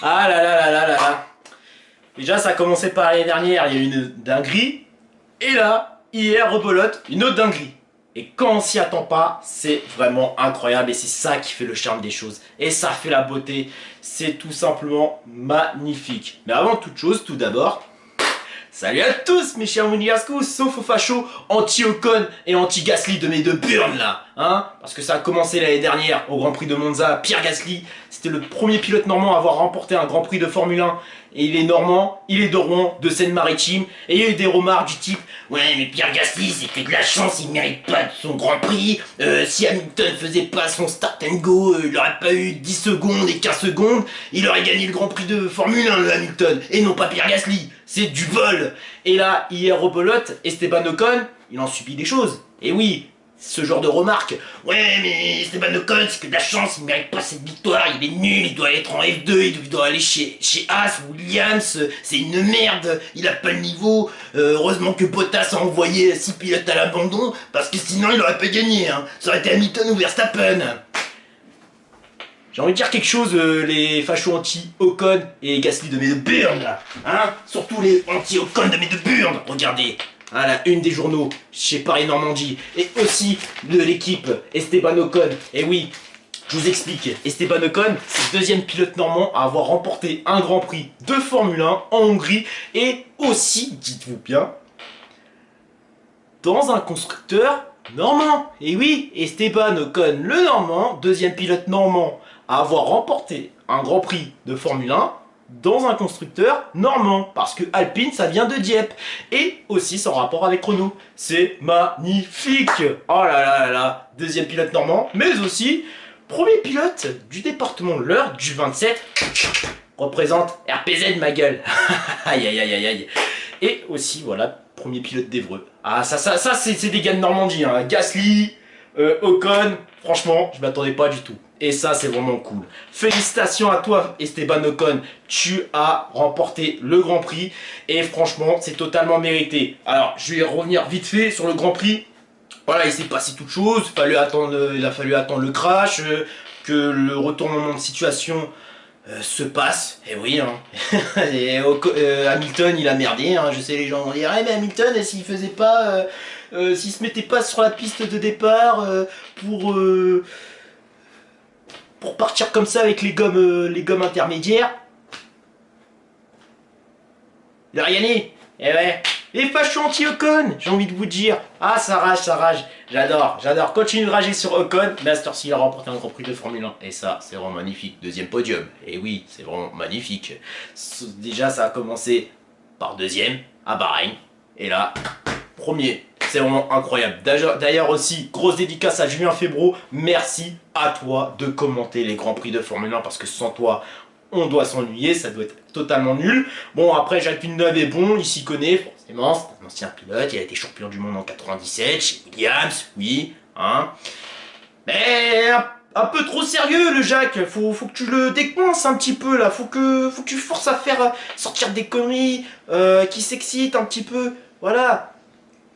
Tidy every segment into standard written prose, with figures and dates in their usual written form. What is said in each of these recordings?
Ah là là là là là là. Déjà, ça a commencé par l'année dernière, il y a eu une dinguerie. Et là, hier, rebelote, une autre dinguerie. Et quand on s'y attend pas, c'est vraiment incroyable. Et c'est ça qui fait le charme des choses. Et ça fait la beauté. C'est tout simplement magnifique. Mais avant toute chose, tout d'abord, salut à tous mes chers Monégascous, sauf aux fachos anti-Ocon et anti-Gasly de mes deux burnes là, hein. Parce que ça a commencé l'année dernière au Grand Prix de Monza. Pierre Gasly, c'était le premier pilote normand à avoir remporté un Grand Prix de Formule 1. Et il est normand, il est de Rouen, de Seine-Maritime. Et il y a eu des remarques du type: ouais mais Pierre Gasly c'est que de la chance, il mérite pas de son Grand Prix. Si Hamilton faisait pas son start and go, il aurait pas eu 10 secondes et 15 secondes, il aurait gagné le Grand Prix de Formule 1 le Hamilton. Et non pas Pierre Gasly, c'est du vol. Et là, hier au pelote, Esteban Ocon, il en subit des choses. Et oui, ce genre de remarques: ouais mais Esteban Ocon c'est que de la chance, il mérite pas cette victoire, il est nul, il doit être en F2, il doit aller chez Haas, Williams, c'est une merde, il a pas le niveau. Heureusement que Bottas a envoyé 6 pilotes à l'abandon, parce que sinon il aurait pas gagné, hein. Ça aurait été Hamilton ou Verstappen. J'ai envie de dire quelque chose, les fachos anti-Ocon et Gasly de mes deux burnes là, hein. Surtout les anti-Ocon de mes deux burnes, regardez. À la une des journaux, chez Paris Normandie, et aussi de l'équipe Esteban Ocon. Et oui, je vous explique, Esteban Ocon, c'est le deuxième pilote normand à avoir remporté un Grand Prix de Formule 1 en Hongrie, et aussi, dites-vous bien, dans un constructeur normand. Et oui, Esteban Ocon, le normand, deuxième pilote normand à avoir remporté un Grand Prix de Formule 1 dans un constructeur normand, parce que Alpine ça vient de Dieppe, et aussi sans rapport avec Renault. C'est magnifique. Oh là là là là, deuxième pilote normand, mais aussi premier pilote du département de l'Eure du 27, représente RPZ ma gueule. Aïe aïe aïe aïe aïe. Et aussi voilà, premier pilote d'Évreux. Ah ça c'est des gars de Normandie, hein. Gasly, Ocon, franchement je m'attendais pas du tout. Et ça c'est vraiment cool. Félicitations à toi Esteban Ocon, tu as remporté le Grand Prix et franchement c'est totalement mérité. Alors je vais revenir vite fait sur le Grand Prix. Voilà, il s'est passé toute chose, il a fallu attendre le crash, que le retournement de situation se passe. Et oui, hein. Et Hamilton il a merdé, hein. Je sais, les gens vont dire: eh mais Hamilton s'il faisait pas, s'il se mettait pas sur la piste de départ pour partir comme ça avec les gommes intermédiaires, il aurait gagné. Et ouais, les fachos anti-Ocon, j'ai envie de vous dire. Ah ça rage, ça rage. J'adore. Continue de rager sur Ocon. Master il a remporté un Grand Prix de Formule 1. Et ça, c'est vraiment magnifique. Deuxième podium. Et oui, c'est vraiment magnifique. Déjà, ça a commencé par deuxième à Bahreïn. Et là, premier. C'est vraiment incroyable. D'ailleurs aussi, grosse dédicace à Julien Febvreau. Merci à toi de commenter les Grands Prix de Formule 1, parce que sans toi, on doit s'ennuyer, ça doit être totalement nul. Bon, après, Jacques Villeneuve est bon, il s'y connaît, forcément, c'est un ancien pilote, il a été champion du monde en 97, chez Williams, oui, hein. Mais un peu trop sérieux, le Jacques, faut que tu le décoinces un petit peu, là, faut que tu forces à faire sortir des conneries, qui s'excitent un petit peu, voilà.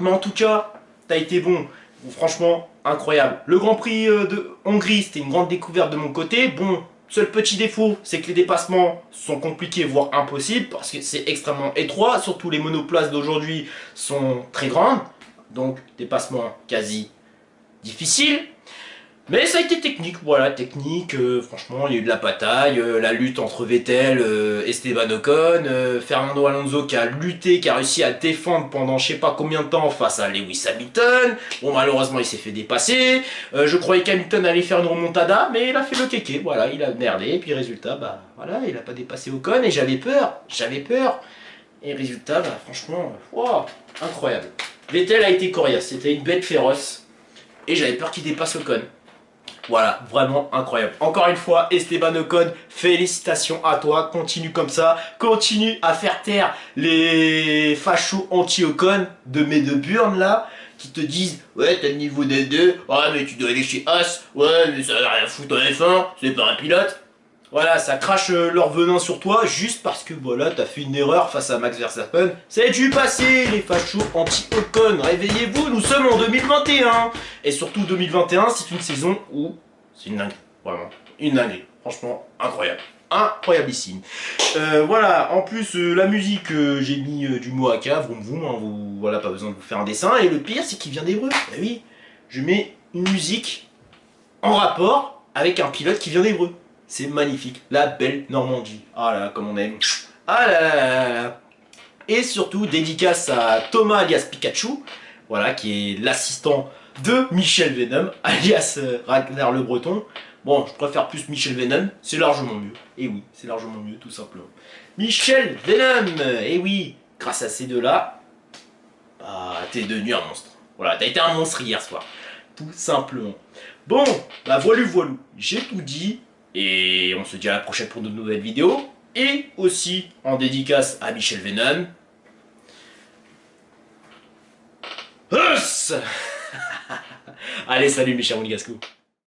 Mais en tout cas, t'as été bon, franchement, incroyable. Le Grand Prix de Hongrie, c'était une grande découverte de mon côté, bon. Seul petit défaut, c'est que les dépassements sont compliqués, voire impossibles, parce que c'est extrêmement étroit, surtout les monoplaces d'aujourd'hui sont très grandes, donc dépassement quasi difficile. Mais ça a été technique, voilà, technique, franchement, il y a eu de la bataille, la lutte entre Vettel, Esteban Ocon, Fernando Alonso qui a lutté, qui a réussi à défendre pendant je sais pas combien de temps face à Lewis Hamilton. Bon, malheureusement, il s'est fait dépasser. Je croyais qu'Hamilton allait faire une remontada, mais il a fait le kéké, voilà, il a merdé, et puis résultat, bah voilà, il a pas dépassé Ocon, et j'avais peur. Et résultat, bah franchement, wow, incroyable. Vettel a été coriace, c'était une bête féroce, et j'avais peur qu'il dépasse Ocon. Voilà, vraiment incroyable. Encore une fois, Esteban Ocon, félicitations à toi. Continue comme ça. Continue à faire taire les fachos anti-Ocon de mes deux burnes là, qui te disent: ouais, t'as le niveau des deux. Ouais, mais tu dois aller chez Haas. Ouais, mais ça n'a rien à foutre en F1. C'est pas un pilote. Voilà, ça crache leur venin sur toi juste parce que voilà, t'as fait une erreur face à Max Verstappen. C'est du passé, les fachos anti-Ocon. Réveillez-vous, nous sommes en 2021. Et surtout 2021, c'est une saison où c'est une dinguerie. Vraiment. une dinguerie. Franchement, incroyable. Incroyablissime. Voilà, en plus, la musique, j'ai mis du Moaka, vroom vroom, hein, voilà, pas besoin de vous faire un dessin. Et le pire, c'est qu'il vient d'Hébreu. Eh oui, je mets une musique en rapport avec un pilote qui vient d'Hébreu. C'est magnifique. La belle Normandie. Ah là, comme on aime. Ah là là là là. Et surtout, dédicace à Thomas alias Pikachu, voilà, qui est l'assistant de Michel Venom, alias Ragnar le Breton. Bon, je préfère plus Michel Venom, c'est largement mieux. Et oui, c'est largement mieux, tout simplement. Michel Venom, et oui, grâce à ces deux-là, bah, t'es devenu un monstre. Voilà, t'as été un monstre hier soir, tout simplement. Bon, bah voilu, j'ai tout dit, et on se dit à la prochaine pour de nouvelles vidéos. Et aussi en dédicace à Michel Venom. Allez, salut mes chers monégasques.